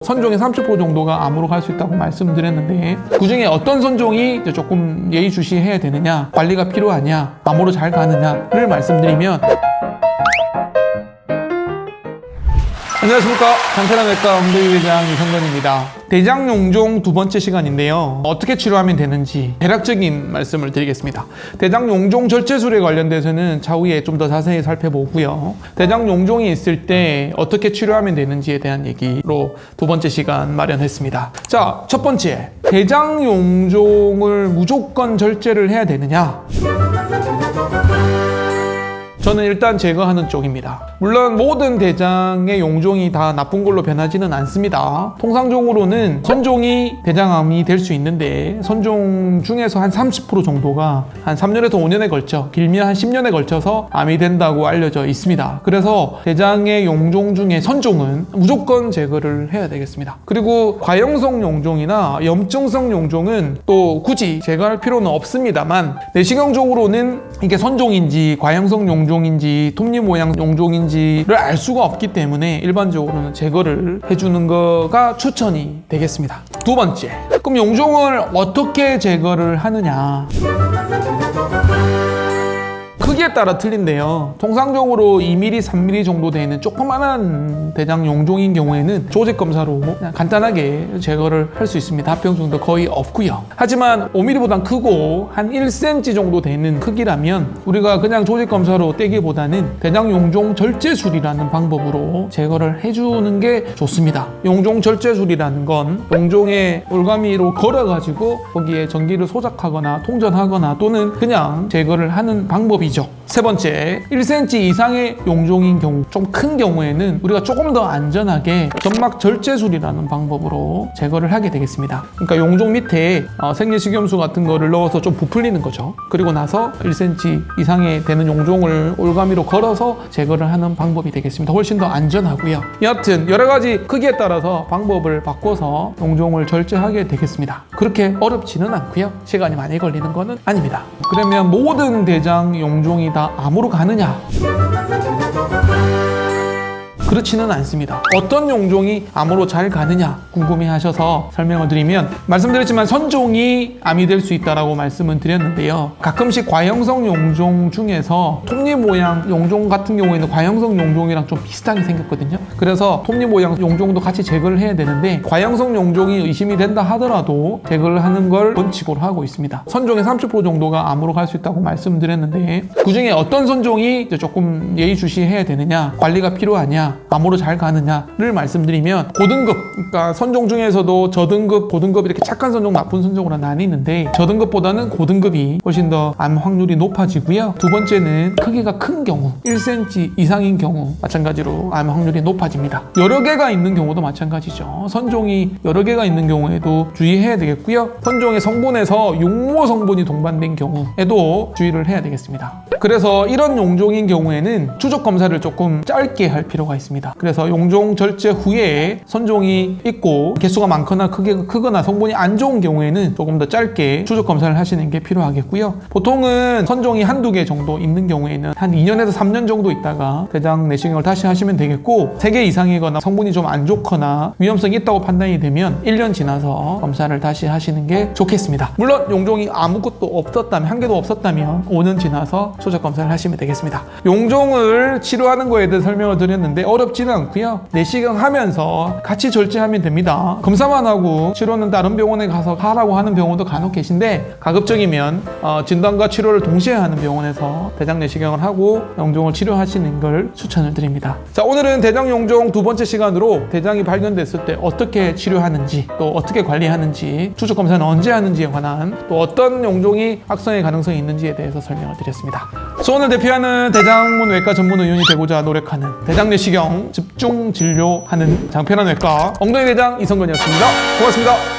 선종의 30% 정도가 암으로 갈 수 있다고 말씀드렸는데 그중에 어떤 선종이 이제 조금 예의주시해야 되느냐, 관리가 필요하냐, 암으로 잘 가느냐를 말씀드리면, 안녕하십니까, 장편한외과 엉덩이대장 이성근입니다. 대장용종 두 번째 시간인데요, 어떻게 치료하면 되는지 대략적인 말씀을 드리겠습니다. 대장용종 절제술에 관련돼서는 차후에 좀 더 자세히 살펴보고요, 대장용종이 있을 때 어떻게 치료하면 되는지에 대한 얘기로 두 번째 시간 마련했습니다. 자, 첫 번째, 대장용종을 무조건 절제를 해야 되느냐? 저는 일단 제거하는 쪽입니다. 물론 모든 대장의 용종이 다 나쁜 걸로 변하지는 않습니다. 통상적으로는 선종이 대장암이 될 수 있는데, 선종 중에서 한 30% 정도가 한 3년에서 5년에 걸쳐, 길면 한 10년에 걸쳐서 암이 된다고 알려져 있습니다. 그래서 대장의 용종 중에 선종은 무조건 제거를 해야 되겠습니다. 그리고 과형성 용종이나 염증성 용종은 또 굳이 제거할 필요는 없습니다만, 내시경적으로는 이게 선종인지 과형성 용종인지 톱니 모양 용종인지를 알 수가 없기 때문에 일반적으로는 제거를 해주는 거가 추천이 되겠습니다. 두 번째, 그럼 용종을 어떻게 제거를 하느냐? 크기에 따라 틀린데요, 통상적으로 2mm, 3mm 정도 되는 조그만한 대장 용종인 경우에는 조직 검사로 그냥 간단하게 제거를 할 수 있습니다. 합병증도 거의 없고요. 하지만 5mm보다 크고 한 1cm 정도 되는 크기라면 우리가 그냥 조직 검사로 떼기보다는 대장 용종 절제술이라는 방법으로 제거를 해주는 게 좋습니다. 용종 절제술이라는 건 용종에 올가미로 걸어가지고 거기에 전기를 소작하거나 통전하거나 또는 그냥 제거를 하는 방법이죠. 세 번째, 1cm 이상의 용종인 경우, 좀 큰 경우에는 우리가 조금 더 안전하게 점막 절제술이라는 방법으로 제거를 하게 되겠습니다. 그러니까 용종 밑에 생리식염수 같은 거를 넣어서 좀 부풀리는 거죠. 그리고 나서 1cm 이상의 되는 용종을 올가미로 걸어서 제거를 하는 방법이 되겠습니다. 훨씬 더 안전하고요. 여하튼 여러 가지 크기에 따라서 방법을 바꿔서 용종을 절제하게 되겠습니다. 그렇게 어렵지는 않고요, 시간이 많이 걸리는 거는 아닙니다. 그러면 모든 대장 용종이 다 암으로 가느냐? 그렇지는 않습니다. 어떤 용종이 암으로 잘 가느냐 궁금해하셔서 설명을 드리면, 말씀드렸지만 선종이 암이 될 수 있다고 말씀을 드렸는데요, 가끔씩 과형성 용종 중에서 톱니 모양 용종 같은 경우에는 과형성 용종이랑 좀 비슷하게 생겼거든요. 그래서 톱니 모양 용종도 같이 제거를 해야 되는데, 과형성 용종이 의심이 된다 하더라도 제거를 하는 걸 원칙으로 하고 있습니다. 선종의 30% 정도가 암으로 갈 수 있다고 말씀드렸는데, 그중에 어떤 선종이 이제 조금 예의주시해야 되느냐, 관리가 필요하냐, 암으로 잘 가느냐를 말씀드리면, 고등급, 그러니까 선종 중에서도 저등급, 고등급 이렇게 착한 선종, 나쁜 선종으로 나뉘는데, 저등급보다는 고등급이 훨씬 더 암 확률이 높아지고요. 두 번째는 크기가 큰 경우, 1cm 이상인 경우 마찬가지로 암 확률이 높아집니다. 여러 개가 있는 경우도 마찬가지죠. 선종이 여러 개가 있는 경우에도 주의해야 되겠고요. 선종의 성분에서 육모 성분이 동반된 경우에도 주의를 해야 되겠습니다. 그래서 이런 용종인 경우에는 추적 검사를 조금 짧게 할 필요가 있습니다. 그래서 용종 절제 후에 선종이 있고 개수가 많거나 크기가 크거나 성분이 안 좋은 경우에는 조금 더 짧게 추적 검사를 하시는 게 필요하겠고요. 보통은 선종이 한두 개 정도 있는 경우에는 한 2년에서 3년 정도 있다가 대장 내시경을 다시 하시면 되겠고, 3개 이상이거나 성분이 좀 안 좋거나 위험성이 있다고 판단이 되면 1년 지나서 검사를 다시 하시는 게 좋겠습니다. 물론 용종이 아무것도 없었다면, 한 개도 없었다면 5년 지나서 추적 검사를 하시면 되겠습니다. 용종을 치료하는 거에 대해 설명을 드렸는데 어렵지는 않고요, 내시경 하면서 같이 절제하면 됩니다. 검사만 하고 치료는 다른 병원에 가서 하라고 하는 병원도 간혹 계신데, 가급적이면 진단과 치료를 동시에 하는 병원에서 대장 내시경을 하고 용종을 치료하시는 걸 추천을 드립니다. 자, 오늘은 대장 용종 두 번째 시간으로 대장이 발견됐을 때 어떻게 치료하는지, 또 어떻게 관리하는지, 추적 검사는 언제 하는지에 관한, 또 어떤 용종이 악성의 가능성이 있는지에 대해서 설명을 드렸습니다. 수원을 대표하는 대장문외과 전문 의원이 되고자 노력하는 대장 내시경 집중 진료하는 장편한외과 엉덩이대장 이성근이었습니다. 고맙습니다.